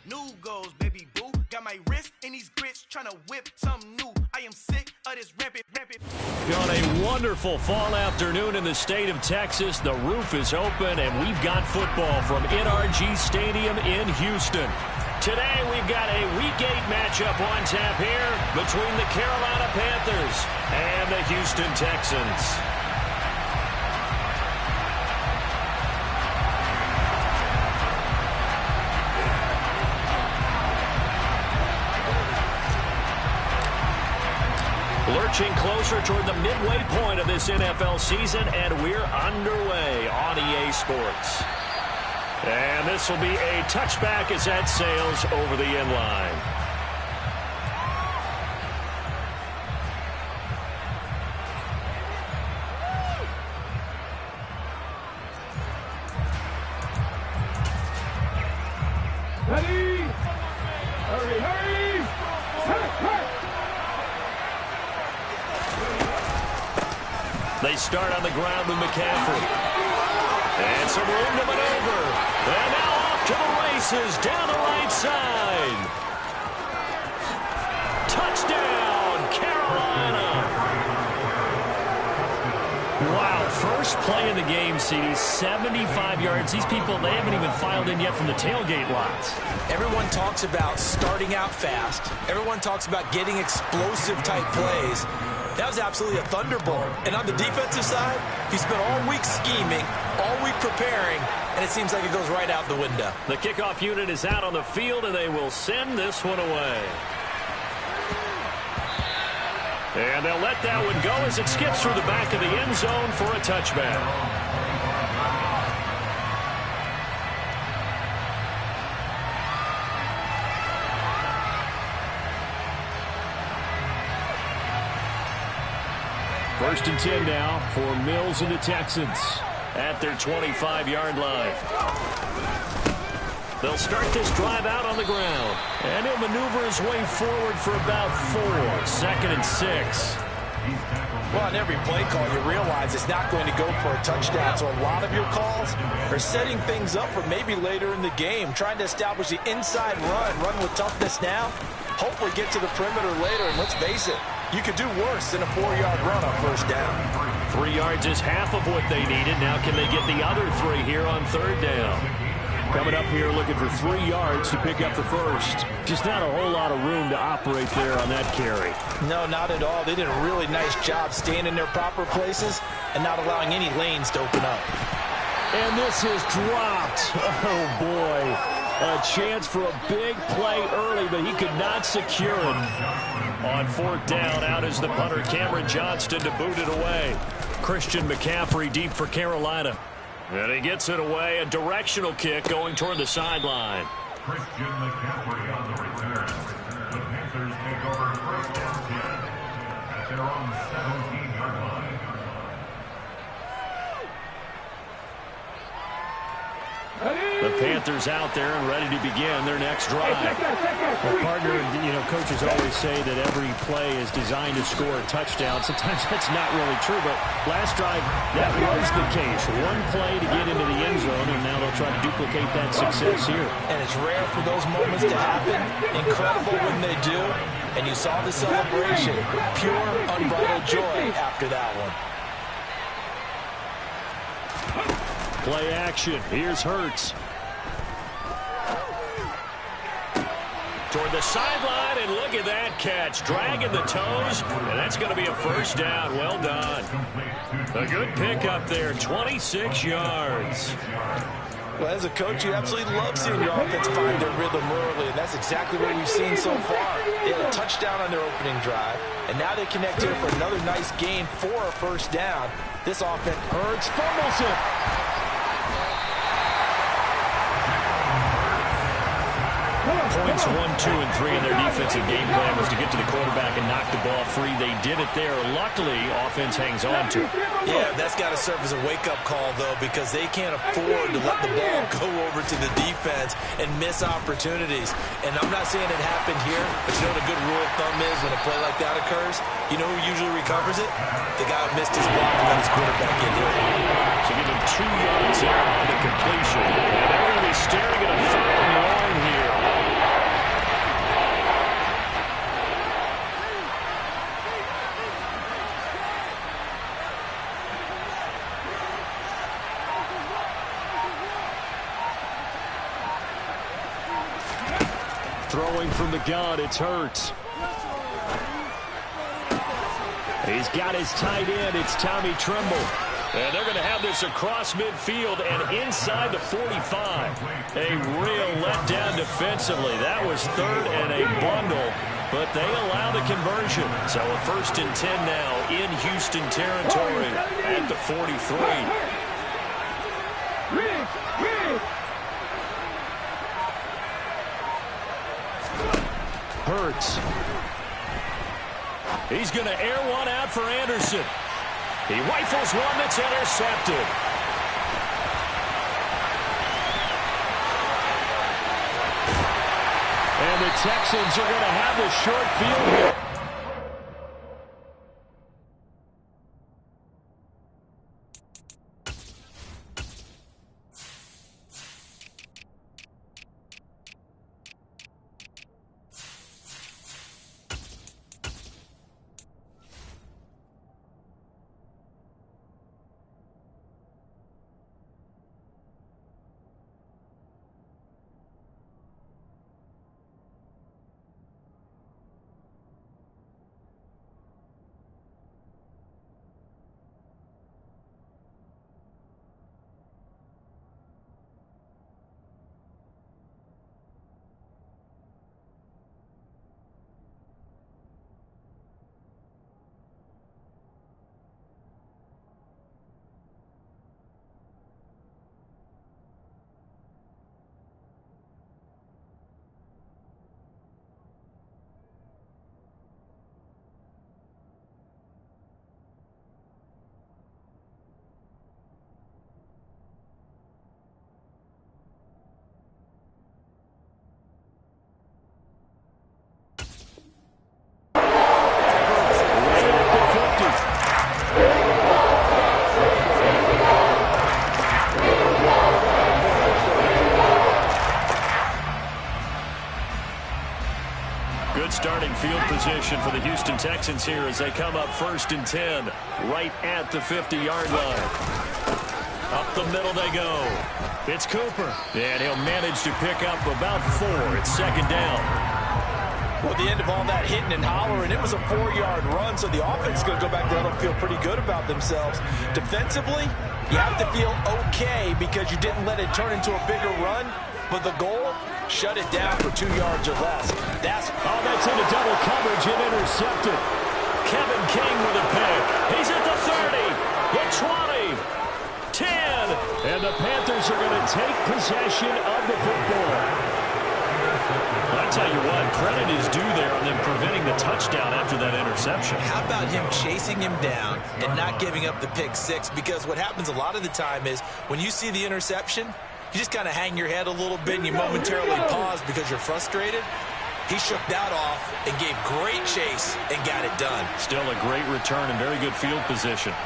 New goals, baby boo. Got my wrist in these grits, trying to whip something new. I am sick of this rampant. On a wonderful fall afternoon in the state of Texas, the roof is open, and we've got football from NRG Stadium in Houston. Today, we've got a Week 8 matchup on tap here between the Carolina Panthers and the Houston Texans. Lurching closer toward the midway point of this NFL season, and we're underway on EA Sports. And this will be a touchback as that sails over the end line. Ready? Hurry, hurry! Hurry! They start on the ground with McCaffrey. And some room to maneuver. And now off to the races down the right side. Touchdown, Carolina. Wow, first play of the game, CD, 75 yards. These people, they haven't even filed in yet from the tailgate lots. Everyone talks about starting out fast. Everyone talks about getting explosive type plays. That was absolutely a thunderbolt. And on the defensive side, he spent all week scheming, all week preparing, and it seems like it goes right out the window. The kickoff unit is out on the field, and they will send this one away. And they'll let that one go as it skips through the back of the end zone for a touchback. First and 10 now for Mills and the Texans at their 25-yard line. They'll start this drive out on the ground, and he'll maneuver his way forward for about 4. Second and 6. Well, on every play call, you realize it's not going to go for a touchdown, so a lot of your calls are setting things up for maybe later in the game, trying to establish the inside run with toughness now, hopefully get to the perimeter later, and let's face it, you could do worse than a 4-yard run on first down. 3 yards is half of what they needed. Now can they get the other 3 here on third down? Coming up here looking for 3 yards to pick up the first. Just not a whole lot of room to operate there on that carry. No, not at all. They did a really nice job staying in their proper places and not allowing any lanes to open up. And this is dropped. Oh, boy. A chance for a big play early, but he could not secure it. On fourth down, out is the punter, Cameron Johnston, to boot it away. Christian McCaffrey deep for Carolina. And he gets it away, a directional kick going toward the sideline. Christian McCaffrey on the return. The Panthers take over first and 10 at their own 17-yard line. The Panthers out there and ready to begin their next drive. Well, partner, coaches always say that every play is designed to score a touchdown. Sometimes that's not really true, but last drive, that was the case. One play to get into the end zone, and now they'll try to duplicate that success here. And it's rare for those moments to happen. Incredible when they do. And you saw the celebration. Pure, unbridled joy after that one. Play action. Here's Hurts. Toward the sideline, and look at that catch. Dragging the toes, and that's going to be a first down. Well done. A good pickup there, 26 yards. Well, as a coach, you absolutely love seeing your offense find their rhythm early, and that's exactly what we've seen so far. They had a touchdown on their opening drive, and now they connect here for another nice gain for a first down. This offense, Hurts fumbles it. Points 1, 2, and 3 in their defensive game plan was to get to the quarterback and knock the ball free. They did it there. Luckily, offense hangs on to it. Yeah, that's got to serve as a wake-up call, though, because they can't afford to let the ball go over to the defense and miss opportunities. And I'm not saying it happened here, but you know what a good rule of thumb is when a play like that occurs? You know who usually recovers it? The guy who missed his block and let his quarterback get hit. So give him 2 yards there on the completion. And they're going to be staring at a third and long here. throwing from the gun, it's Hurts. He's got his tight end. It's Tommy Tremble. And they're going to have this across midfield and inside the 45. A real letdown defensively. That was third and a bundle, but they allow the conversion. So a 1st and 10 now in Houston territory at the 43. Hurts. He's going to air one out for Anderson. He rifles one that's intercepted. And the Texans are going to have the short field here. Starting field position for the Houston Texans here as they come up 1st and 10 right at the 50-yard line. Up the middle they go. It's Cooper. And he'll manage to pick up about 4. It's 2nd down. Well, the end of all that hitting and hollering, it was a 4-yard run, so the offense is going to go back there and feel pretty good about themselves. Defensively, you have to feel okay because you didn't let it turn into a bigger run, but the goal, shut it down for 2 yards or less. That's into double coverage and intercepted. Kevin King with a pick. He's at the 30, the 20, 10, and the Panthers are going to take possession of the football. I tell you what, credit is due there on them preventing the touchdown after that interception. How about him chasing him down and not giving up the pick 6? Because what happens a lot of the time is when you see the interception, you just kind of hang your head a little bit and you momentarily pause because you're frustrated. He shook that off and gave great chase and got it done. Still a great return and very good field position.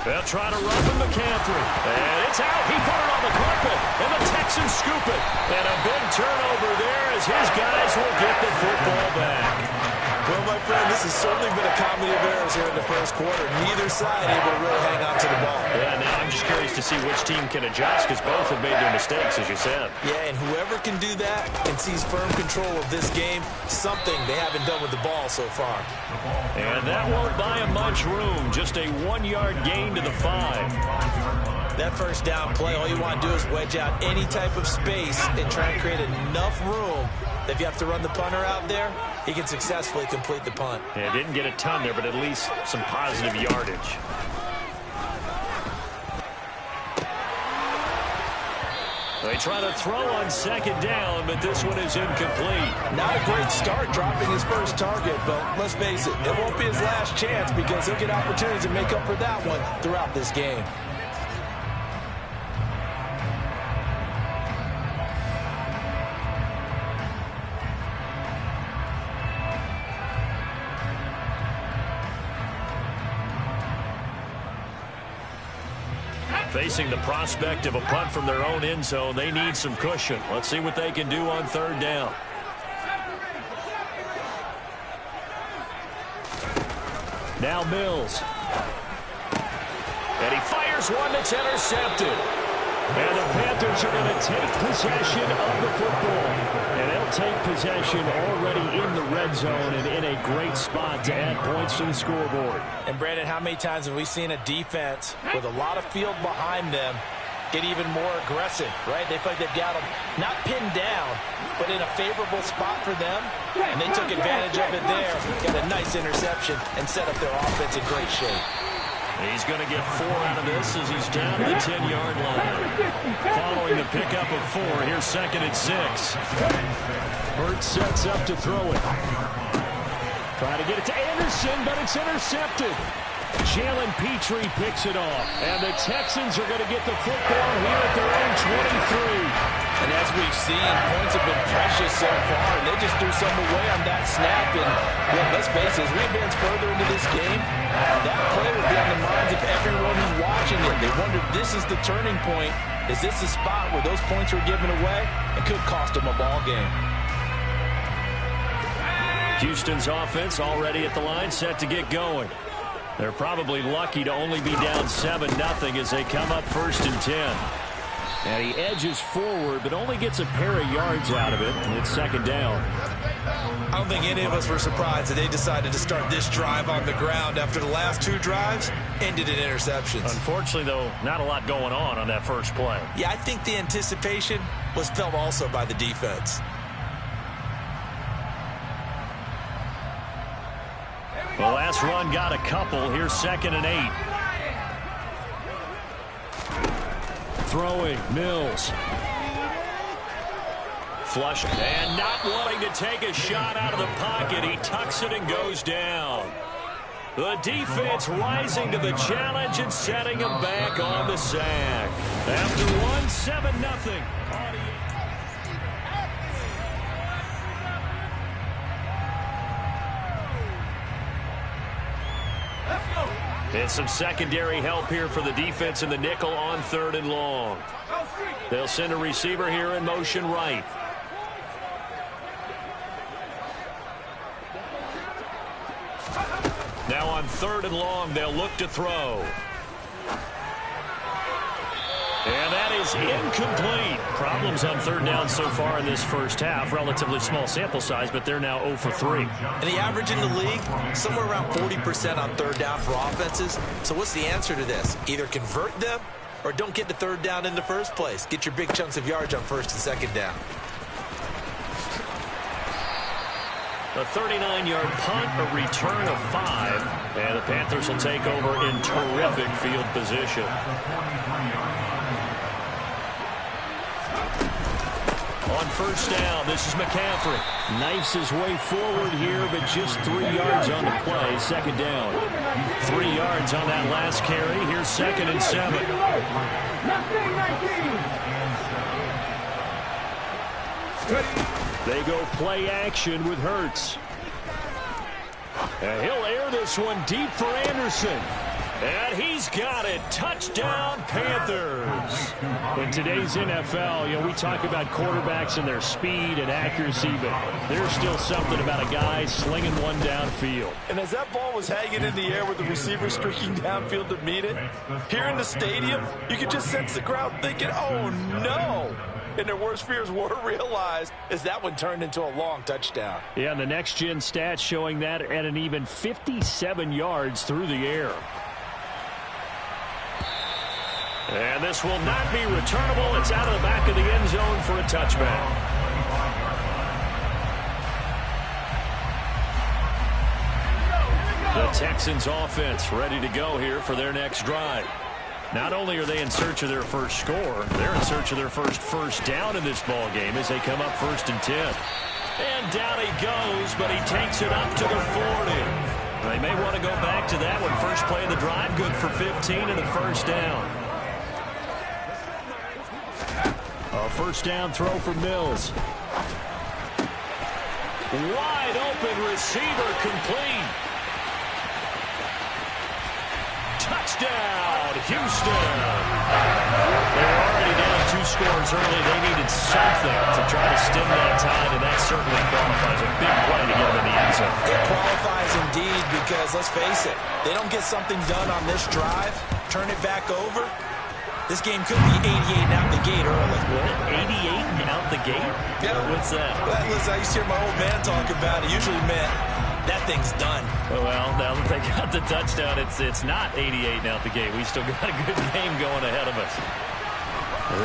They'll try to run from McCaffrey. And it's out. He put it on the carpet. And the Texans scoop it. And a big turnover there as his guys will get the football back. Well, my friend, this has certainly been a comedy of errors here in the first quarter. Neither side able to really hang on to the ball. Yeah, now I'm just curious to see which team can adjust because both have made their mistakes, as you said. Yeah, and whoever can do that and sees firm control of this game, something they haven't done with the ball so far. And that won't buy them much room. Just a 1-yard gain to the 5. That first down play, all you want to do is wedge out any type of space and try and create enough room that if you have to run the punter out there, he can successfully complete the punt. Yeah, didn't get a ton there, but at least some positive yardage. They try to throw on 2nd down, but this one is incomplete. Not a great start dropping his first target, but let's face it, it won't be his last chance because he'll get opportunities to make up for that one throughout this game. Facing the prospect of a punt from their own end zone, they need some cushion. Let's see what they can do on 3rd down. Now Mills. And he fires one that's intercepted. And the Panthers are going to take possession of the football. And they'll take possession already in the red zone and in a great spot to add points to the scoreboard. And, Brandon, how many times have we seen a defense with a lot of field behind them get even more aggressive, right? They feel like they've got them not pinned down, but in a favorable spot for them, and they took advantage of it there. Got a nice interception and set up their offense in great shape. He's going to get 4 out of this as he's down to the 10-yard line. Following the pickup of 4, here's 2nd and 6. Hurts sets up to throw it. Try to get it to Anderson, but it's intercepted. Jalen Petrie picks it off, and the Texans are going to get the football here at their own 23. And as we've seen, points have been precious so far, and they just threw some away on that snap. And well, let's face it, as we advance further into this game, that play will be on the minds of everyone who's watching it. They wonder, this is the turning point. Is this the spot where those points were given away? It could cost them a ball game. Houston's offense already at the line, set to get going. They're probably lucky to only be down 7-0 as they come up 1st and 10. And he edges forward, but only gets a pair of yards out of it, and it's 2nd down. I don't think any of us were surprised that they decided to start this drive on the ground after the last 2 drives ended in interceptions. Unfortunately, though, not a lot going on that first play. Yeah, I think the anticipation was felt also by the defense. The last run got a couple. Here's 2nd and 8. Throwing, Mills. Flush, and not wanting to take a shot out of the pocket. He tucks it and goes down. The defense rising to the challenge and setting him back on the sack. After 7-0. And some secondary help here for the defense in the nickel on 3rd and long. They'll send a receiver here in motion right. Now on 3rd and long, they'll look to throw. And that is incomplete. Problems on 3rd down so far in this first half. Relatively small sample size, but they're now 0 for 3. And the average in the league, somewhere around 40% on 3rd down for offenses. So what's the answer to this? Either convert them or don't get the 3rd down in the first place. Get your big chunks of yards on 1st and 2nd down. A 39-yard punt, a return of 5. And the Panthers will take over in terrific field position. On 1st down, this is McCaffrey. Knifes his way forward here, but just 3 yards on the play. 2nd down. 3 yards on that last carry. Here's 2nd and 7. They go play action with Hurts. And he'll air this one deep for Anderson. And he's got it. Touchdown, Panthers. In today's NFL, we talk about quarterbacks and their speed and accuracy, but there's still something about a guy slinging one downfield. And as that ball was hanging in the air with the receiver streaking downfield to meet it, here in the stadium, you could just sense the crowd thinking, oh, no. And their worst fears were realized as that one turned into a long touchdown. Yeah, and the next-gen stats showing that at an even 57 yards through the air. And this will not be returnable. It's out of the back of the end zone for a touchback. The Texans offense ready to go here for their next drive. Not only are they in search of their first score, they're in search of their first down in this ball game as they come up 1st and 10. And down he goes, but he takes it up to the 40. They may want to go back to that one. First play of the drive, good for 15 and a 1st down. A 1st down throw for Mills. Wide open receiver, complete. Touchdown, Houston. They're already down 2 scores early. They needed something to try to stem that tide, and that certainly qualifies. A big play to get them in the end zone. It qualifies indeed because, let's face it, they don't get something done on this drive, turn it back over, This game could be 88 and out the gate early. What? 88 and out the gate? Yeah. What's that? Well, listen, I used to hear my old man talk about it. Usually meant that thing's done. Well, now that they got the touchdown, it's not 88 and out the gate. We still got a good game going ahead of us.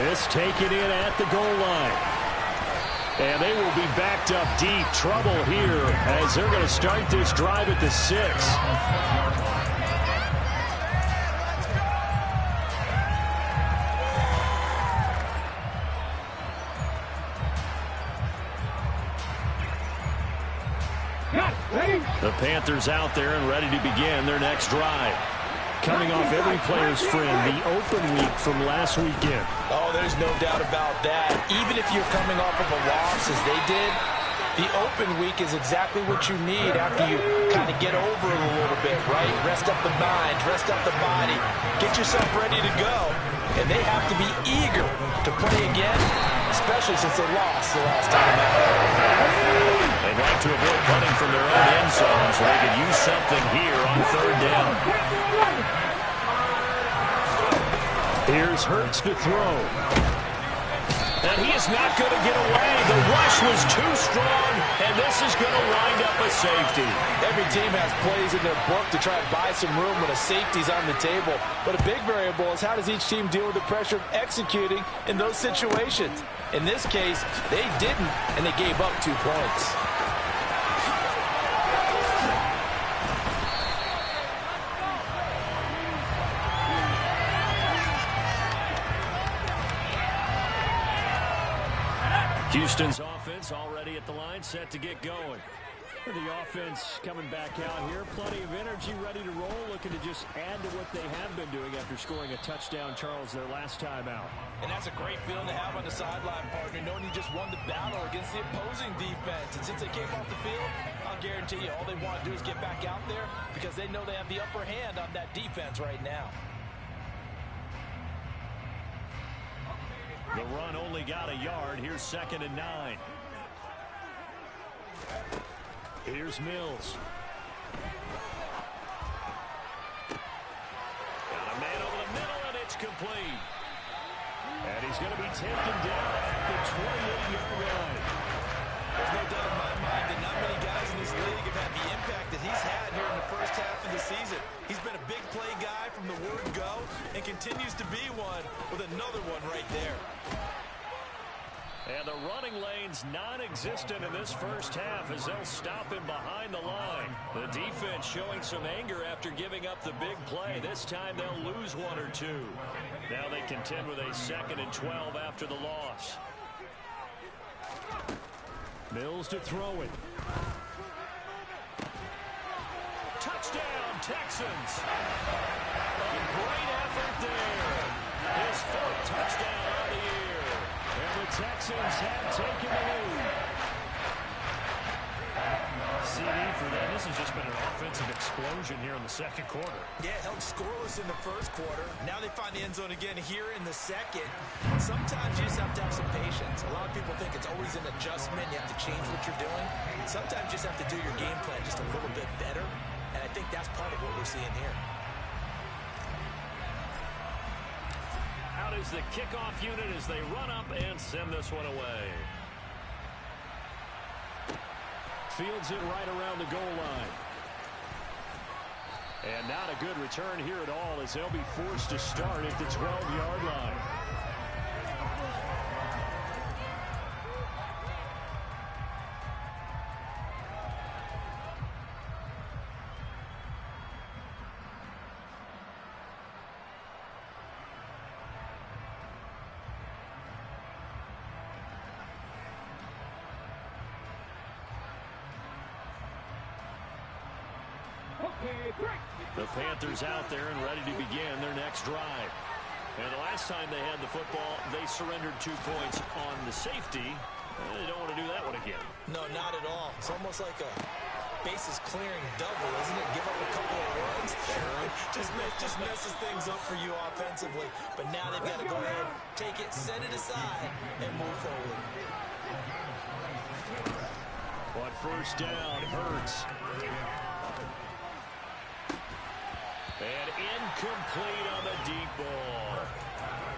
This taken in at the goal line. And they will be backed up deep. Trouble here as they're going to start this drive at the 6. The Panthers out there and ready to begin their next drive. Coming off every player's friend, the open week from last weekend. Oh, there's no doubt about that. Even if you're coming off of a loss as they did, the open week is exactly what you need after you kind of get over it a little bit, right? Rest up the mind, rest up the body, get yourself ready to go. And they have to be eager to play again, especially since they lost the last time out. They'd like to avoid punting from their own end zone so they could use something here on 3rd down. Here's Hurts to throw. And he is not going to get away. The rush was too strong, and this is going to wind up a safety. Every team has plays in their book to try and buy some room when a safety's on the table. But a big variable is how does each team deal with the pressure of executing in those situations. In this case, they didn't, and they gave up 2 points. Houston's offense already at the line, set to get going. The offense coming back out here, plenty of energy, ready to roll, looking to just add to what they have been doing after scoring a touchdown, Charles, their last time out. And that's a great feeling to have on the sideline, partner, knowing you just won the battle against the opposing defense. And since they came off the field, I'll guarantee you all they want to do is get back out there because they know they have the upper hand on that defense right now. The run only got a yard. Here's 2nd and 9. Here's Mills. Got a man over the middle, and it's complete. And he's going to be taken down at the 28-yard line. There's no doubt in my mind that not many guys in this league have had the impact that he's had here in the first half of the season. He's been a big play guy from the word go and continues to be one with another one right there. And the running lane's non-existent in this first half as they'll stop him behind the line. The defense showing some anger after giving up the big play. This time they'll lose 1 or 2. Now they contend with a 2nd and 12 after the loss. Mills to throw it. Touchdown, Texans. A great effort there. His 4th touchdown of the year. And the Texans have taken the lead. CD for them. This has just been an offensive explosion here in the 2nd quarter. Yeah, held scoreless in the 1st quarter. Now they find the end zone again here in the 2nd. Sometimes you just have to have some patience. A lot of people think it's always an adjustment. You have to change what you're doing. Sometimes you just have to do your game plan just a little bit better. And I think that's part of what we're seeing here. Out is the kickoff unit as they run up and send this one away. Fields it right around the goal line. And not a good return here at all as they'll be forced to start at the 12-yard line. The Panthers out there and ready to begin their next drive. And the last time they had the football, they surrendered 2 points on the safety. They don't want to do that one again. No, not at all. It's almost like a bases clearing double, isn't it? Give up a couple of runs. Just messes things up for you offensively. But now they've got to go ahead, take it, set it aside, and move forward. But 1st down, Hurts. And incomplete on the deep ball.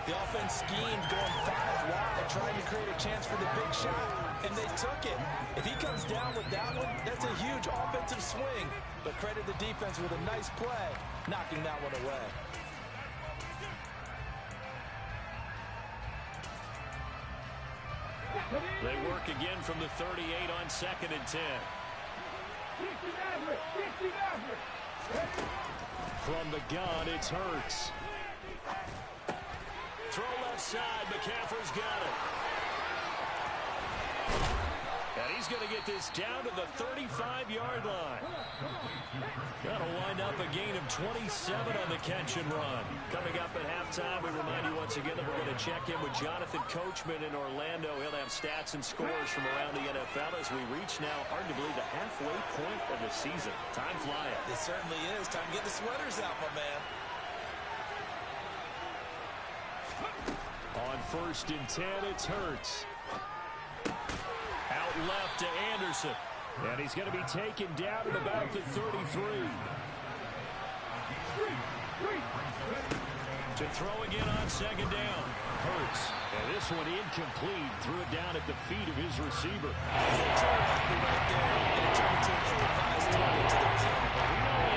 The offense schemed going 5 wide, trying to create a chance for the big shot, and they took it. If he comes down with that one, that's a huge offensive swing. But credit the defense with a nice play, knocking that one away. They work again from the 38 on 2nd and 10. From the gun, it's Hurts. Throw left side. McCaffrey's got it. And he's going to get this down to the 35-yard line. Got to wind up a gain of 27 on the catch and run. Coming up at halftime, we remind you once again that we're going to check in with Jonathan Coachman in Orlando. He'll have stats and scores from around the NFL as we reach now, arguably, the halfway point of the season. Time flying. It certainly is. Time to get the sweaters out, my man. On 1st and 10, it's Hurts. Out left to Anderson. And he's going to be taken down at about the 33. To throw again on 2nd down. Hurts. And this one incomplete. Threw it down at the feet of his receiver. He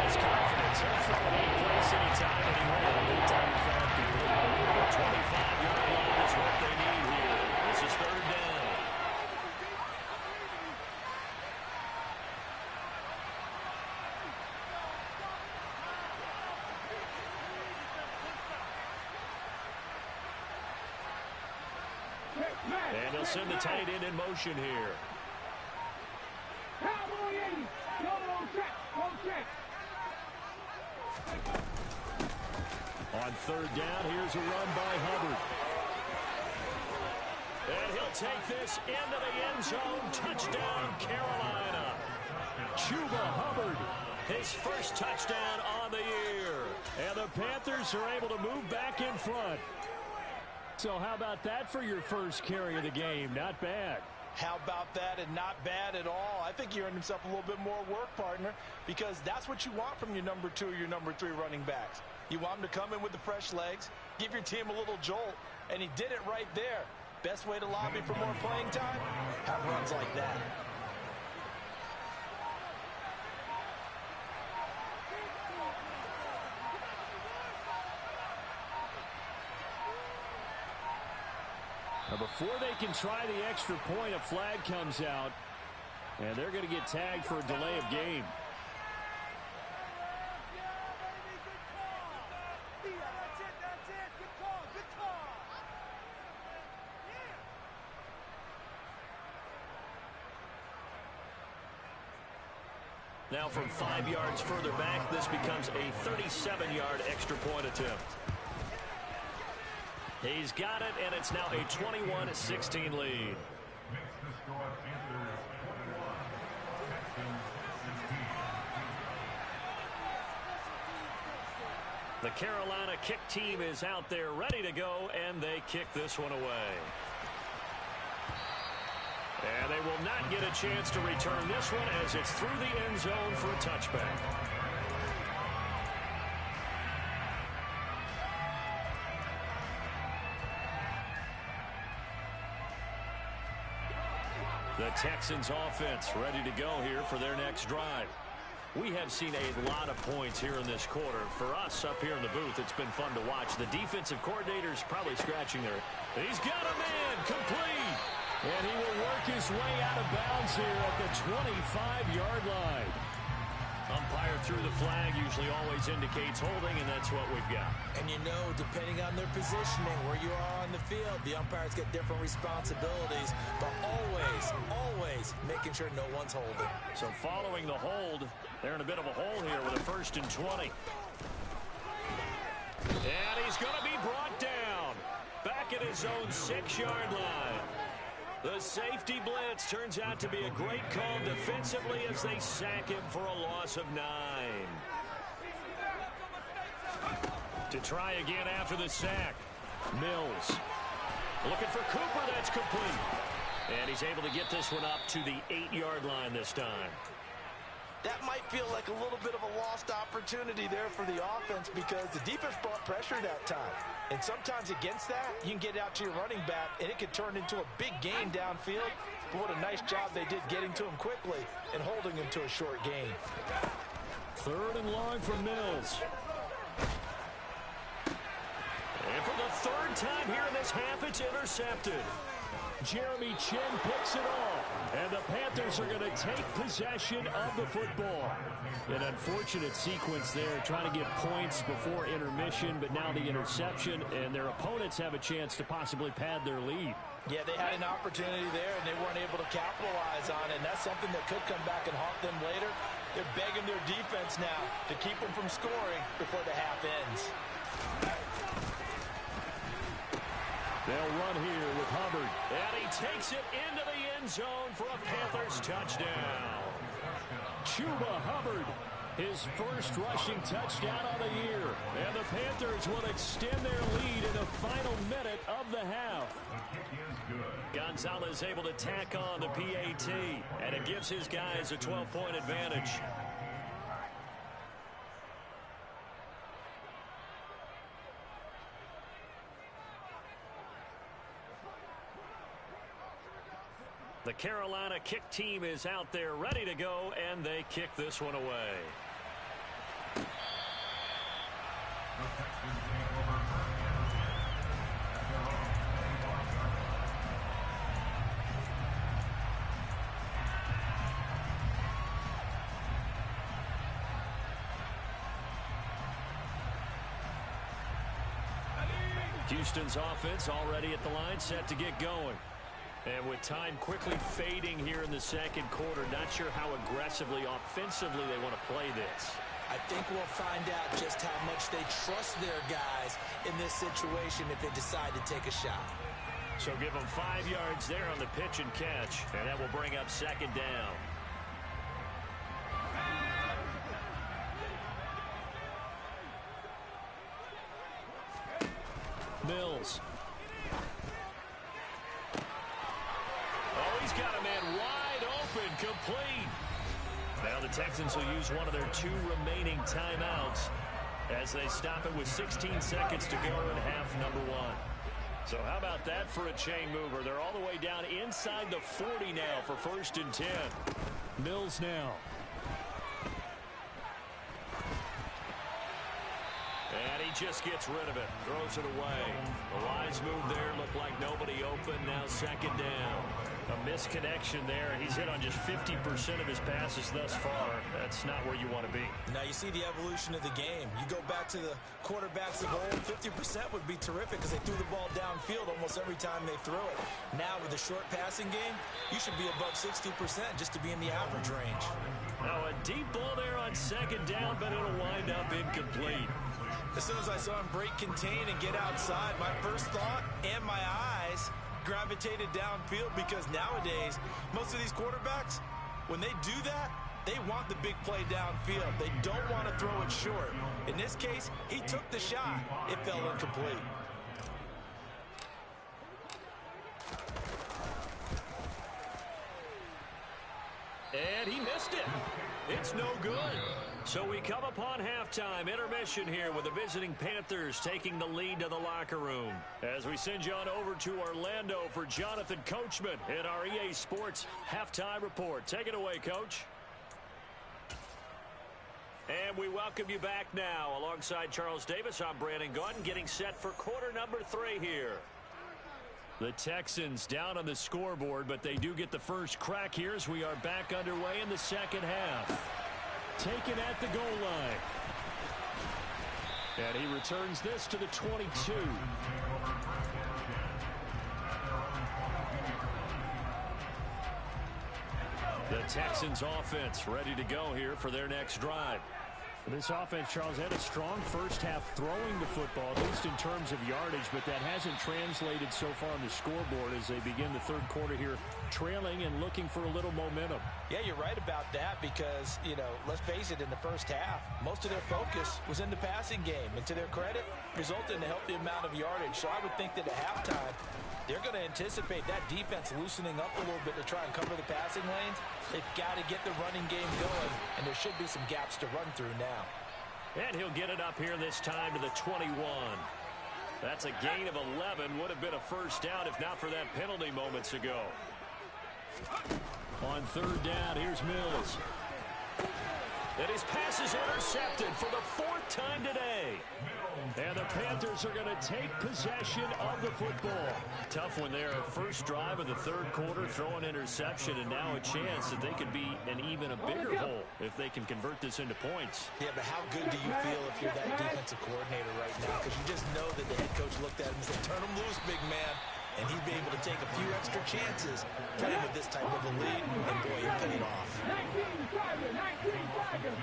has confidence. He'll throw it any place, anytime, anywhere. Good time in fact. 25-yard line is what they need here. This is 3rd down. And they'll send the tight end in motion here. On 3rd down, here's a run by Hubbard. And he'll take this into the end zone. Touchdown, Carolina. Chuba Hubbard, his first touchdown on the year. And the Panthers are able to move back in front. So how about that for your first carry of the game? Not bad. How about that, and not bad at all. I think he earned himself a little bit more work, partner, because that's what you want from your number 2 or your number 3 running backs. You want him to come in with the fresh legs, give your team a little jolt, and he did it right there. Best way to lobby for more playing time? Have runs like that. Now before they can try the extra point, a flag comes out, and they're going to get tagged for a delay of game. Now from 5 yards further back, this becomes a 37-yard extra point attempt. He's got it, and it's now a 21-16 lead. Makes the score Panthers 21, Texans 16. The Carolina kick team is out there ready to go, and they kick this one away. And they will not get a chance to return this one as it's through the end zone for a touchback. The Texans offense ready to go here for their next drive. We have seen a lot of points here in this quarter. For us up here in the booth, it's been fun to watch. The defensive coordinator's probably scratching their... He's got a man complete. And he will work his way out of bounds here at the 25-yard line. Umpire threw the flag, usually always indicates holding, and that's what we've got. And you know, depending on their positioning, where you are on the field, the umpires get different responsibilities, but always making sure no one's holding. So following the hold, they're in a bit of a hole here with a 1st and 20. And he's going to be brought down back at his own 6-yard line. The safety blitz turns out to be a great call defensively as they sack him for a loss of 9. To try again after the sack. Mills looking for Cooper. That's complete. And he's able to get this one up to the 8-yard line this time. that might feel like a little bit of a lost opportunity there for the offense because the defense brought pressure that time. And sometimes against that, you can get out to your running back, and it could turn into a big gain downfield. But what a nice job they did getting to him quickly and holding him to a short gain. 3rd and long for Mills. And for the 3rd time here in this half, it's intercepted. Jeremy Chinn picks it off, and the Panthers are going to take possession of the football. An unfortunate sequence there, trying to get points before intermission, but now the interception, and their opponents have a chance to possibly pad their lead. Yeah, they had an opportunity there, and they weren't able to capitalize on it, and that's something that could come back and haunt them later. They're begging their defense now to keep them from scoring before the half ends. They'll run here with Hubbard, and he takes it into the end zone for a Panthers touchdown. Chuba Hubbard, his first rushing touchdown of the year, and the Panthers will extend their lead in the final minute of the half. Gonzalez able to tack on the PAT, and it gives his guys a 12-point advantage. The Carolina kick team is out there ready to go, and they kick this one away. Houston's offense already at the line, set to get going. And with time quickly fading here in the second quarter, not sure how aggressively, offensively they want to play this. I think we'll find out just how much they trust their guys in this situation if they decide to take a shot. So give them 5 yards there on the pitch and catch, and that will bring up 2nd down. Mills. Oh, he's got a man wide open, complete. Now the Texans will use one of their 2 remaining timeouts as they stop it with 16 seconds to go in half number 1. So how about that for a chain mover? They're all the way down inside the 40 now for 1st and 10. Mills now. And he just gets rid of it, throws it away. The lines move there, look like nobody open, now 2nd down. A misconnection there. He's hit on just 50% of his passes thus far. That's not where you want to be. Now you see the evolution of the game. You go back to the quarterbacks of old, 50% would be terrific because they threw the ball downfield almost every time they threw it. Now with the short passing game, you should be above 60% just to be in the average range. Now a deep ball there on 2nd down, but it'll wind up incomplete. As soon as I saw him break contain and get outside, my first thought and my eyes gravitated downfield because nowadays, most of these quarterbacks, when they do that, they want the big play downfield. They don't want to throw it short. In this case, he took the shot. It fell incomplete. And he missed it. It's no good. So we come upon halftime, intermission here with the visiting Panthers taking the lead to the locker room. As we send you on over to Orlando for Jonathan Coachman in our EA Sports Halftime Report. Take it away, Coach. And we welcome you back now. Alongside Charles Davis, I'm Brandon Gaudin, getting set for quarter number 3 here. The Texans down on the scoreboard, but they do get the first crack here as we are back underway in the second half. Taken at the goal line. And he returns this to the 22. The Texans offense ready to go here for their next drive. This offense, Charles, had a strong first half throwing the football, at least in terms of yardage, but that hasn't translated so far on the scoreboard as they begin the third quarter here, trailing and looking for a little momentum. Yeah, you're right about that because, let's face it, in the first half, most of their focus was in the passing game. And to their credit, resulted in a healthy amount of yardage. So I would think that at halftime, they're going to anticipate that defense loosening up a little bit to try and cover the passing lanes. They've got to get the running game going, and there should be some gaps to run through now. And he'll get it up here this time to the 21. That's a gain of 11. Would have been a first down if not for that penalty moments ago. On third down, here's Mills. And his pass is intercepted for the fourth time today. And the Panthers are going to take possession of the football. Tough one there. First drive of the third quarter, throw an interception, and now a chance that they could be in even a bigger hole if they can convert this into points. Yeah, but how good do you feel if you're that defensive coordinator right now? Because you just know that the head coach looked at him and said, turn him loose, big man. And he'd be able to take a few extra chances playing with this type of a lead. And, boy, it paid off. 19 seconds.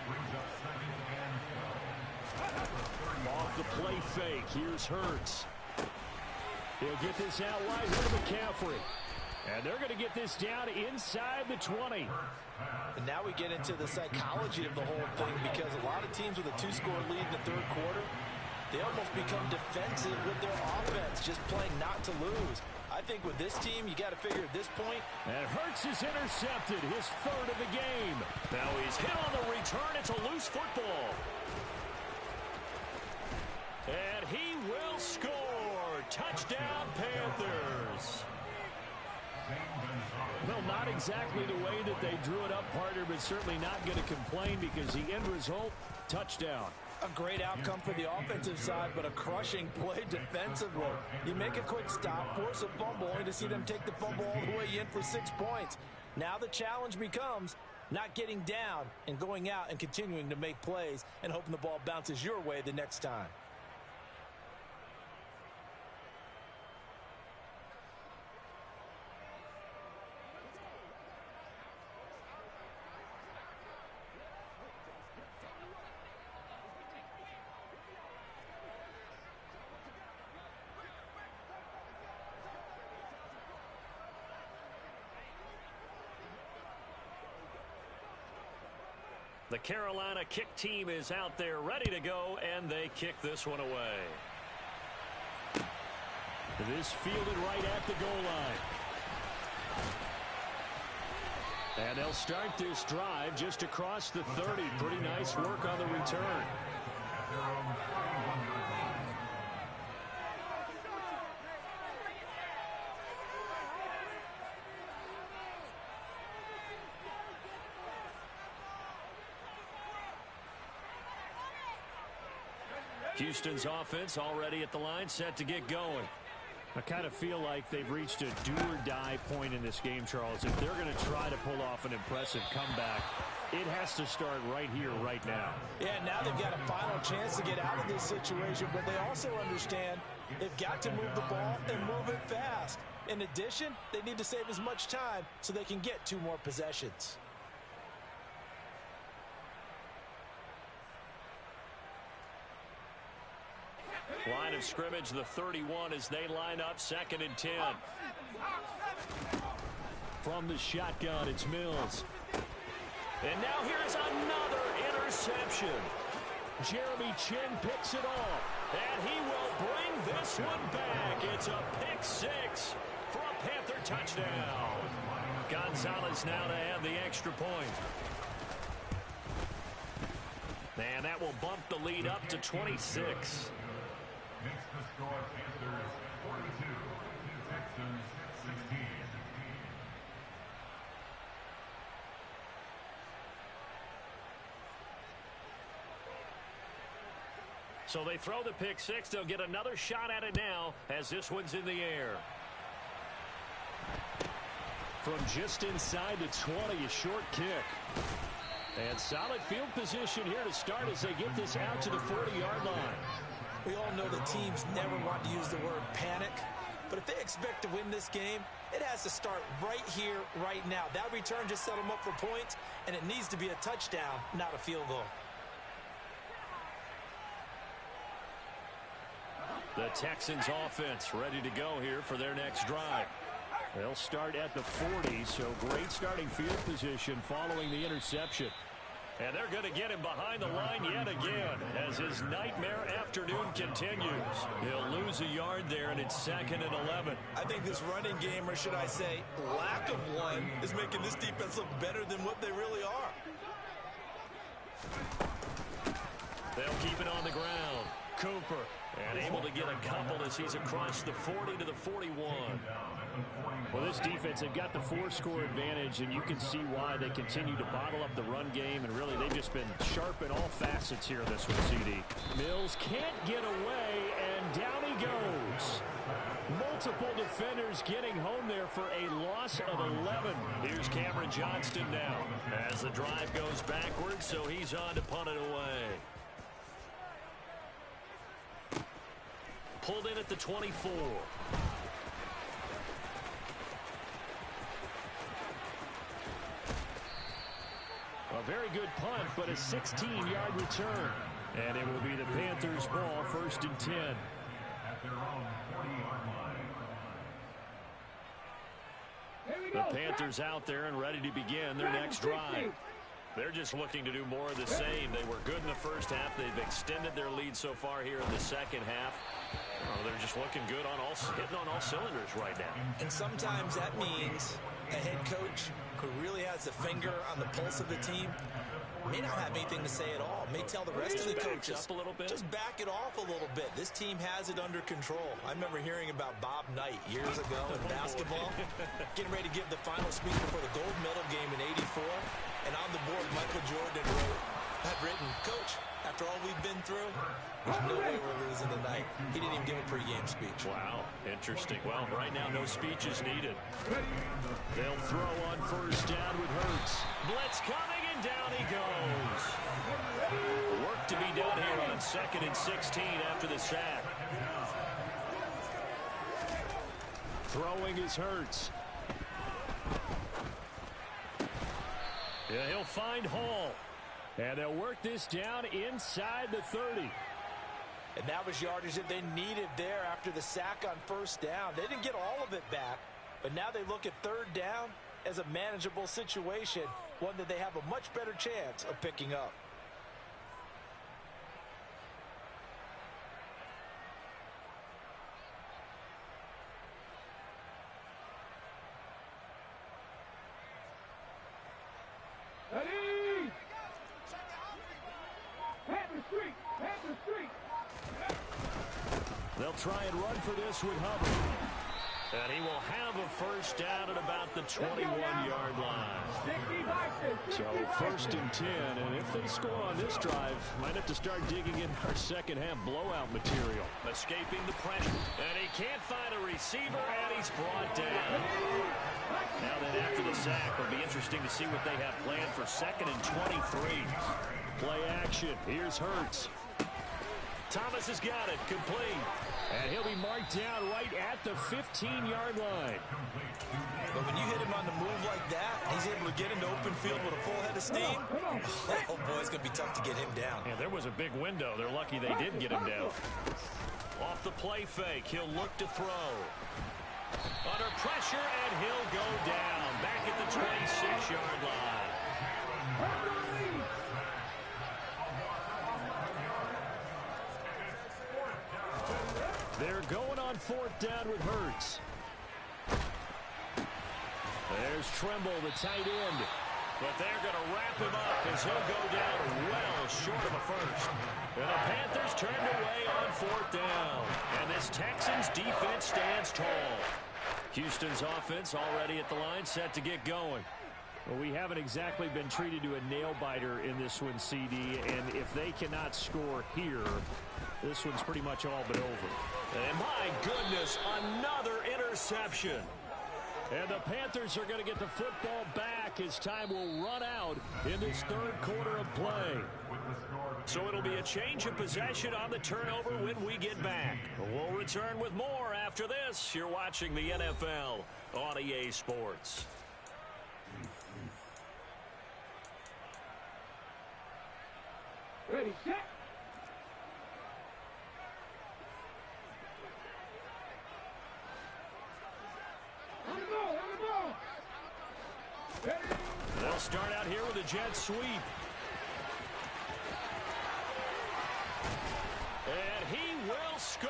Brings up second and 12. Off the play fake, here's Hurts. He'll get this out wide here to McCaffrey. And they're going to get this down inside the 20. And now we get into the psychology of the whole thing because a lot of teams with a two-score lead in the third quarter, they almost become defensive with their offense, just playing not to lose. I think with this team, you got to figure at this point. And Hurts is intercepted, his third of the game. Now he's hit on the return. It's a loose football. And he will score. Touchdown, Panthers. Well, not exactly the way that they drew it up, partner, but certainly not going to complain because the end result, touchdown. A great outcome for the offensive side, but a crushing play defensively. You make a quick stop, force a fumble, only to see them take the fumble all the way in for 6 points. Now the challenge becomes not getting down and going out and continuing to make plays and hoping the ball bounces your way the next time. The Carolina kick team is out there ready to go, and they kick this one away. This fielded right at the goal line. And they'll start this drive just across the 30. Pretty nice work on the return. Houston's offense already at the line, set to get going. I kind of feel like they've reached a do-or-die point in this game, Charles. If they're going to try to pull off an impressive comeback, it has to start right here, right now. Yeah, now they've got a final chance to get out of this situation, but they also understand they've got to move the ball and move it fast. In addition, they need to save as much time so they can get 2 more possessions. Line of scrimmage, the 31 as they line up, 2nd and 10. From the shotgun, it's Mills. And now here's another interception. Jeremy Chin picks it off, and he will bring this one back. It's a pick 6 for a Panther touchdown. Gonzalez now to add the extra point. And that will bump the lead up to 26. Makes the score Panthers 42, Texans 16. So they throw the pick 6. They'll get another shot at it now as this one's in the air. From just inside the 20, a short kick. And solid field position here to start as they get this out to the 40-yard line. We all know that teams never want to use the word panic, but if they expect to win this game, it has to start right here, right now. That return just set them up for points, and it needs to be a touchdown, not a field goal. The Texans offense ready to go here for their next drive. They'll start at the 40, so great starting field position following the interception. And they're going to get him behind the line yet again as his nightmare afternoon continues. He'll lose a yard there, and it's 2nd and 11. I think this running game, or should I say lack of one, is making this defense look better than what they really are. They'll keep it on the ground. Cooper, and able to get a couple as he's across the 40 to the 41. Well, this defense, they've got the 4-score advantage, and you can see why they continue to bottle up the run game, and really they've just been sharp in all facets here this one, CD. Mills can't get away, and down he goes. Multiple defenders getting home there for a loss of 11. Here's Cameron Johnston now as the drive goes backwards, so he's on to punt it away. Pulled in at the 24. A very good punt, but a 16-yard return. And it will be the Panthers' ball, 1st and 10. At their own 40-yard line. The Panthers out there and ready to begin their next drive. They're just looking to do more of the same. They were good in the first half. They've extended their lead so far here in the second half. Oh, they're just looking good on hitting on all cylinders right now. And sometimes that means a head coach who really has a finger on the pulse of the team may not have anything to say at all. May tell the rest of the coaches, up a little bit. Just back it off a little bit. This team has it under control. I remember hearing about Bob Knight years ago in basketball, getting ready to give the final speech before the gold medal game in '84. And on the board, Michael Jordan had written, "Coach, after all we've been through, there's no way we're losing tonight." He didn't even give a pregame speech. Wow, interesting. Well, right now, no speech is needed. They'll throw on 1st down with Hurts. Blitz coming, and down he goes. Work to be done here on 2nd and 16 after the sack. Throwing is Hurts. Yeah, he'll find Hall. And they'll work this down inside the 30. And that was yardage that they needed there after the sack on 1st down. They didn't get all of it back, but now they look at 3rd down as a manageable situation, one that they have a much better chance of picking up. They'll try and run for this with Hubbard. And he will have a 1st down at about the 21-yard line. So 1st and 10, and if they score on this drive, might have to start digging in our second half blowout material. Escaping the pressure, and he can't find a receiver, and he's brought down. Now then, after the sack, it'll be interesting to see what they have planned for 2nd and 23. Play action. Here's Hurts. Thomas has got it, complete. And he'll be marked down right at the 15-yard line. But when you hit him on the move like that, he's able to get into open field with a full head of steam. Oh, boy, it's going to be tough to get him down. Yeah, there was a big window. They're lucky they did get him down. Off the play fake, he'll look to throw. Under pressure, and he'll go down. Back at the 26-yard line. They're going on 4th down with Hurts. There's Tremble, the tight end. But they're going to wrap him up as he'll go down well short of a 1st. And the Panthers turned away on 4th down. And this Texans defense stands tall. Houston's offense already at the line, set to get going. Well, we haven't exactly been treated to a nail-biter in this one, CD, and if they cannot score here, this one's pretty much all but over. And my goodness, another interception. And the Panthers are going to get the football back as time will run out in this 3rd quarter of play. So it'll be a change of possession on the turnover when we get back. We'll return with more after this. You're watching the NFL on EA Sports. Ready, set. They'll start out here with a jet sweep. And he will score.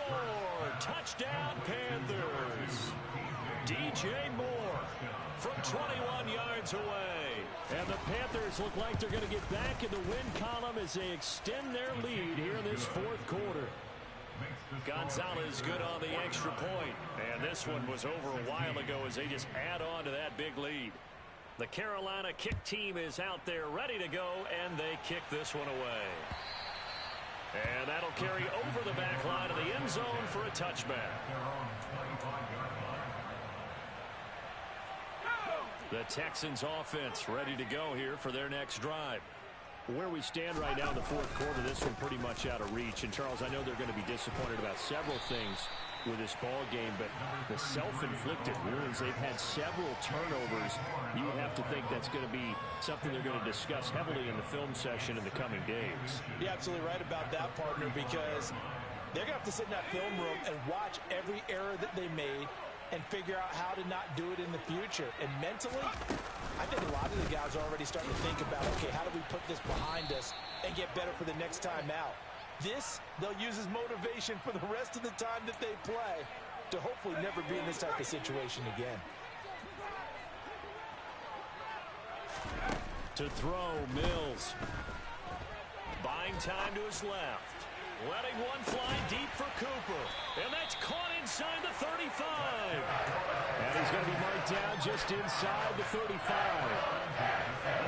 Touchdown, Panthers. DJ Moore from 21 yards away. And the Panthers look like they're going to get back in the win column as they extend their lead here in this fourth quarter. Gonzalez good on the extra point. And this one was over a while ago as they just add on to that big lead. The Carolina kick team is out there ready to go, and they kick this one away. And that'll carry over the back line of the end zone for a touchback. The Texans offense ready to go here for their next drive. Where we stand right now in the fourth quarter, this one pretty much out of reach. And, Charles, I know they're going to be disappointed about several things with this ball game, but the self-inflicted wounds, they've had several turnovers. You would have to think that's going to be something they're going to discuss heavily in the film session in the coming days. You're absolutely right about that, partner, because they're going to have to sit in that film room and watch every error that they made and figure out how to not do it in the future. And mentally, I think a lot of the guys are already starting to think about, okay, how do we put this behind us and get better for the next time out? This, they'll use as motivation for the rest of the time that they play to hopefully never be in this type of situation again. To throw, Mills. Buying time to his left. Letting one fly deep for Cooper. And that's caught inside the 35. And he's going to be marked down just inside the 35.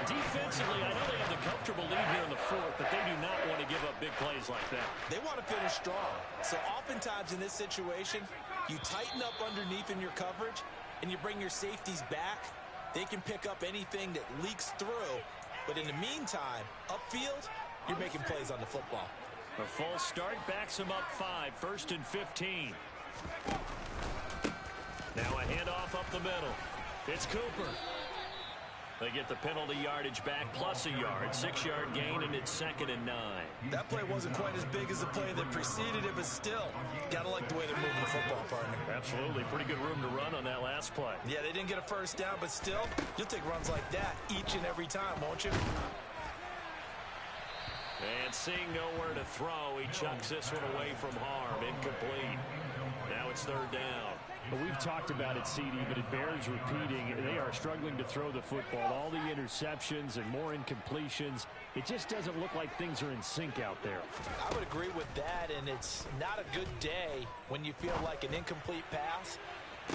Defensively, I know they have the comfortable lead here in the fourth, but they do not want to give up big plays like that. They want to finish strong. So oftentimes in this situation, you tighten up underneath in your coverage and you bring your safeties back. They can pick up anything that leaks through. But in the meantime, upfield, you're making plays on the football. A false start backs him up 5, 1st and 15. Now a handoff up the middle. It's Cooper. They get the penalty yardage back plus a yard. 6-yard gain, and it's 2nd and 9. That play wasn't quite as big as the play that preceded it, but still, got to like the way they're moving the football, partner. Absolutely. Pretty good room to run on that last play. Yeah, they didn't get a first down, but still, you'll take runs like that each and every time, won't you? And seeing nowhere to throw, he chucks this one away from harm. Incomplete. Now it's 3rd down. But we've talked about it, CD, but it bears repeating. They are struggling to throw the football. All the interceptions and more incompletions. It just doesn't look like things are in sync out there. I would agree with that, and it's not a good day when you feel like an incomplete pass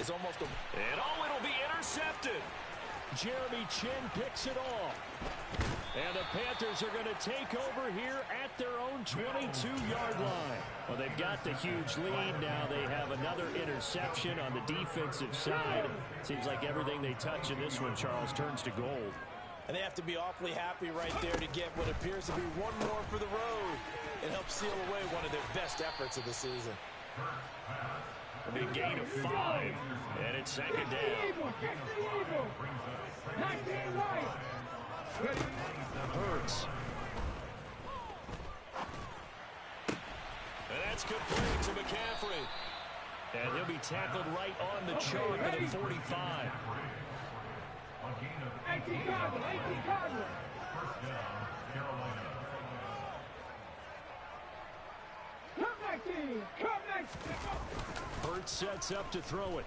is almost a... And it'll be intercepted. Jeremy Chinn picks it off. And the Panthers are going to take over here at their own 22-yard line. Well, they've got the huge lead now. They have another interception on the defensive side. Seems like everything they touch in this one, Charles, turns to gold. And they have to be awfully happy right there to get what appears to be one more for the road and help seal away one of their best efforts of the season. A big gain of 5, and it's 2nd down. Hurts. And that's complete to McCaffrey. And he'll be tackled right on the chalk at the 45. 18 Cardinal. First down, Carolina. Come back, team. Come back. Hurts sets up to throw it.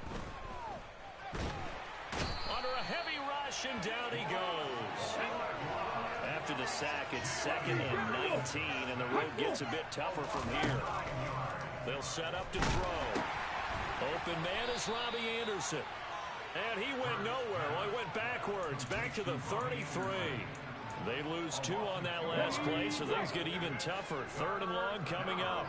Under a heavy rush, and down he goes. After the sack, it's 2nd and 19, and the road gets a bit tougher from here. They'll set up to throw. Open man is Robbie Anderson. And he went nowhere. Well, he went backwards, back to the 33. They lose 2 on that last play, so things get even tougher. 3rd and long coming up.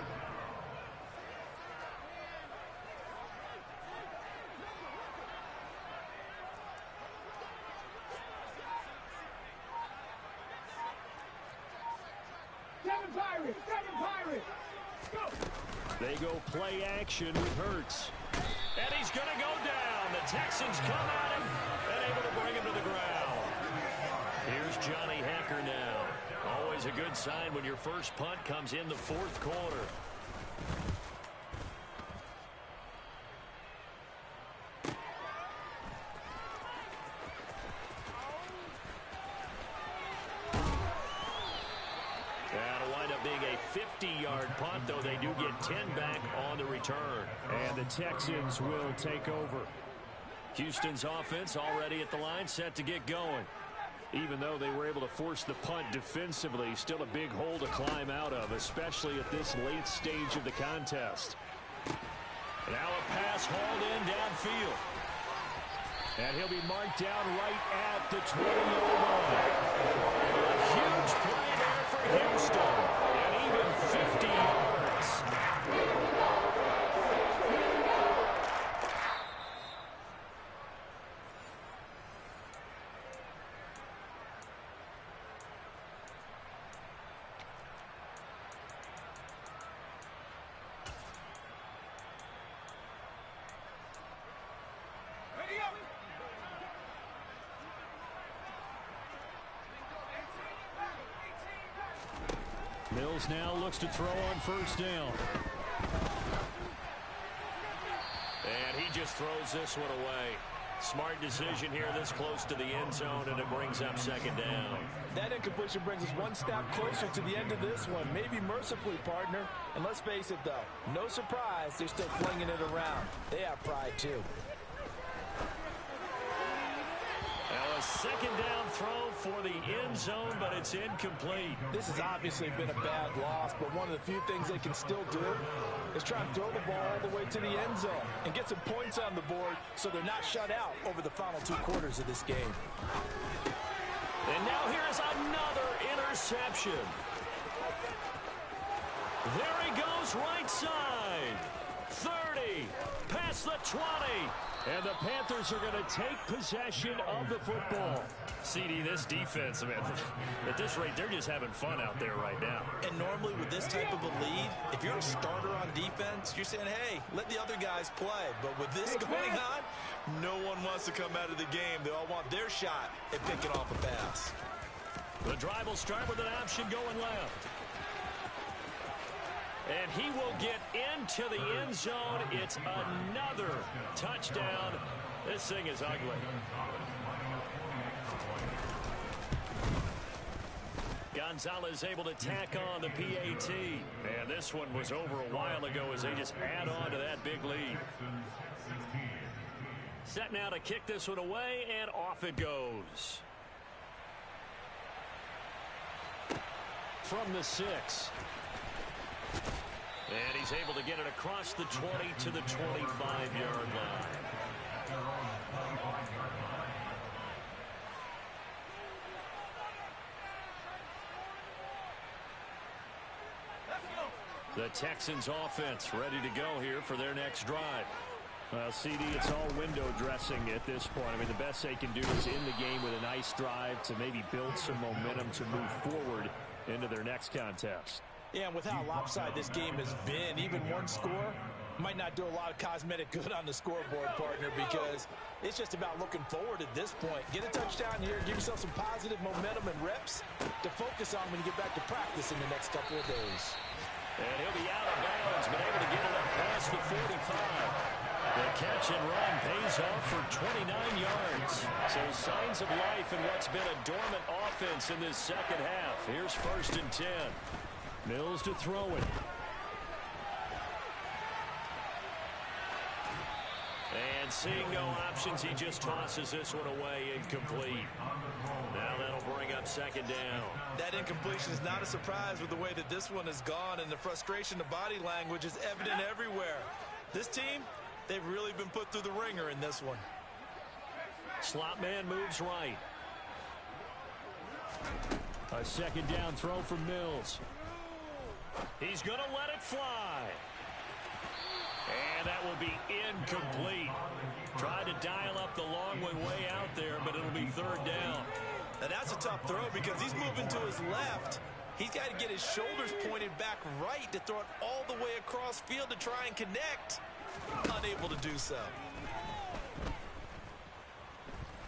Seven Pirates. Go. They go play action with Hurts. And he's going to go down. The Texans come at him and able to bring him to the ground. Here's Johnny Hekker now. Always a good sign when your first punt comes in the fourth quarter. punt, though they do get 10 back on the return. And the Texans will take over. Houston's offense already at the line, set to get going. Even though they were able to force the punt defensively, still a big hole to climb out of, especially at this late stage of the contest. Now a pass hauled in downfield. And he'll be marked down right at the 20-yard line. A huge play there for Houston. And even 50 yards. Mills now looks to throw on first down. And he just throws this one away. Smart decision here this close to the end zone, and it brings up second down. That incompletion brings us one step closer to the end of this one. Maybe mercifully, partner. And let's face it, though, no surprise, they're still flinging it around. They have pride, too. Now a second down throw for the end zone, but it's incomplete. This has obviously been a bad loss, but one of the few things they can still do is try and throw the ball all the way to the end zone and get some points on the board so they're not shut out over the final 2 quarters of this game. And now here's another interception. There he goes, right side. 30, past the 20. And the Panthers are going to take possession of the football. CD, this defense, man, at this rate, they're just having fun out there right now. And normally with this type of a lead, if you're a starter on defense, you're saying, hey, let the other guys play. But with this going on, no one wants to come out of the game. They all want their shot at picking off a pass. The drive will start with an option going left. And he will get into the end zone. It's another touchdown. This thing is ugly. Gonzalez able to tack on the PAT. And this one was over a while ago as they just add on to that big lead. Set now to kick this one away, and off it goes. From the 6. And he's able to get it across the 20 to the 25-yard line. The Texans offense ready to go here for their next drive. Well, CD, it's all window dressing at this point. I mean, the best they can do is end the game with a nice drive to maybe build some momentum to move forward into their next contest. Yeah, and with how lopsided this game has been, even one score might not do a lot of cosmetic good on the scoreboard, partner, because it's just about looking forward at this point. Get a touchdown here, give yourself some positive momentum and reps to focus on when you get back to practice in the next couple of days. And he'll be out of bounds, but able to get it up past the 45. The catch and run pays off for 29 yards. So signs of life in what's been a dormant offense in this second half. Here's 1st and 10. Mills to throw it. And seeing no options, he just tosses this one away, incomplete. Now that'll bring up second down. That incompletion is not a surprise with the way that this one has gone, and the frustration, the body language is evident everywhere. This team, they've really been put through the ringer in this one. Slot man moves right. A second down throw from Mills. He's going to let it fly. And that will be incomplete. Tried to dial up the long way out there, but it'll be 3rd down. And that's a tough throw because he's moving to his left. He's got to get his shoulders pointed back right to throw it all the way across field to try and connect. Unable to do so.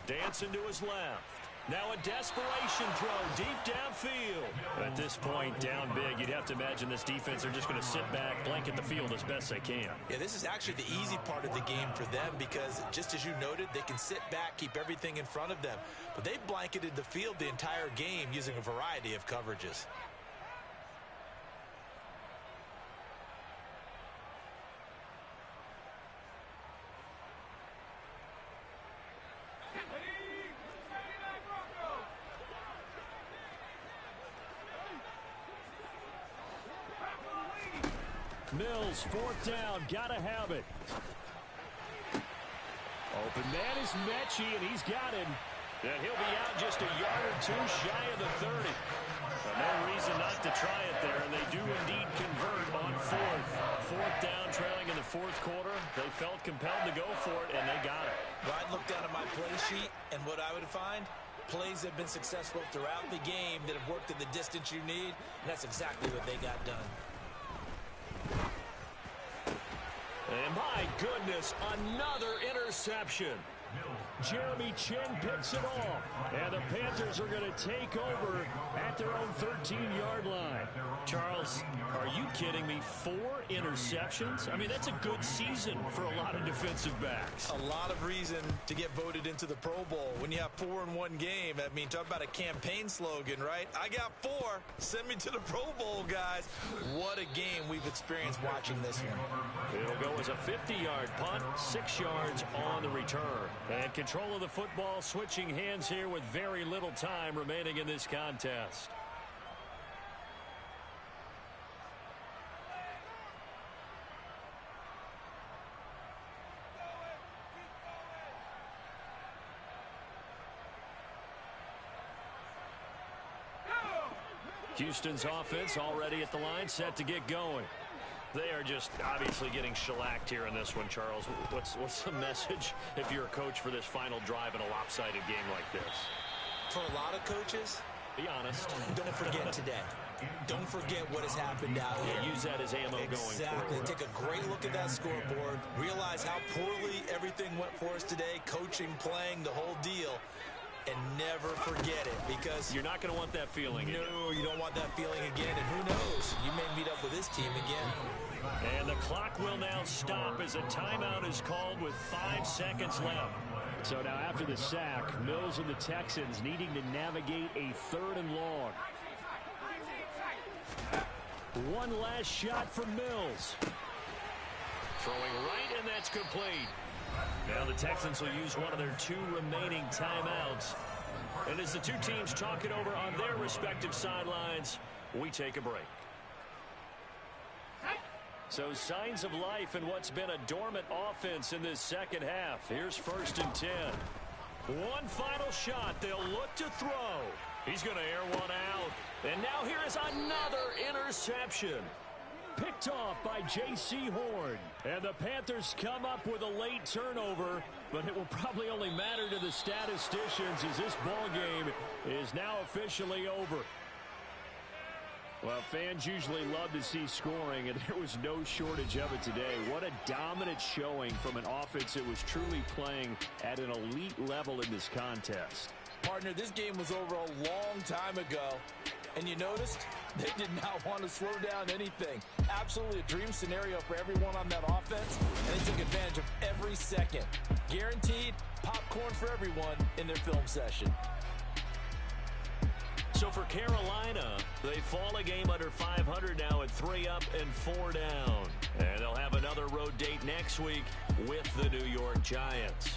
Dancing to his left. Now a desperation throw deep downfield. At this point, down big, you'd have to imagine this defense are just going to sit back, blanket the field as best they can. Yeah, this is actually the easy part of the game for them because, just as you noted, they can sit back, keep everything in front of them. But they've blanketed the field the entire game using a variety of coverages. Mills, fourth down, gotta have it. Open man is Mechie, and he's got him. And he'll be out just a yard or two shy of the 30. But no reason not to try it there, and they do indeed convert on fourth. Fourth down, trailing in the fourth quarter. They felt compelled to go for it, and they got it. Well, I'd look down at my play sheet, and what I would find, plays have been successful throughout the game that have worked in the distance you need, and that's exactly what they got done. And my goodness, another interception. Jeremy Chinn picks it off. And the Panthers are going to take over at their own 13-yard line. Charles, are you kidding me? 4 interceptions? I mean, that's a good season for a lot of defensive backs. A lot of reason to get voted into the Pro Bowl. When you have 4 in one game, I mean, talk about a campaign slogan, right? I got 4. Send me to the Pro Bowl, guys. What a game we've experienced watching this one. It'll go as a 50-yard punt, 6 yards on the return. And control of the football switching hands here with very little time remaining in this contest. Houston's offense already at the line, set to get going. They are just obviously getting shellacked here in this one, Charles. What's the message if you're a coach for this final drive in a lopsided game like this? For a lot of coaches, be honest. Don't forget today. Don't forget what has happened out here. Yeah, use that as ammo going forward. Exactly. Take a great look at that scoreboard. Realize how poorly everything went for us today. Coaching, playing, the whole deal. And never forget it, because you're not going to want that feeling again. No, you don't want that feeling again. And who knows? You may meet up with this team again. And the clock will now stop as a timeout is called with 5 seconds left. So now after the sack, Mills and the Texans needing to navigate a 3rd and long. One last shot from Mills. Throwing right, and that's complete. Now the Texans will use one of their 2 remaining timeouts. And as the 2 teams talk it over on their respective sidelines, we take a break. So signs of life in what's been a dormant offense in this second half. Here's 1st and 10. One final shot. They'll look to throw. He's going to air one out. And now here is another interception. Picked off by J.C. Horn. And the Panthers come up with a late turnover, but it will probably only matter to the statisticians as this ball game is now officially over. Well, fans usually love to see scoring, and there was no shortage of it today. What a dominant showing from an offense that was truly playing at an elite level in this contest. Partner, this game was over a long time ago. And you noticed they did not want to slow down anything. Absolutely a dream scenario for everyone on that offense, and they took advantage of every second. Guaranteed popcorn for everyone in their film session. So for Carolina, they fall a game under 500 now at 3 up and 4 down. And they'll have another road date next week with the New York Giants.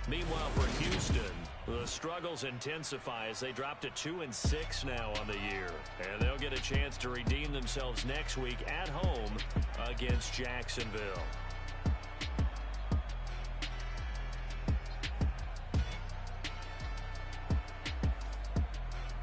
Meanwhile, for Houston, the struggles intensify as they drop to 2-6 now on the year. And they'll get a chance to redeem themselves next week at home against Jacksonville.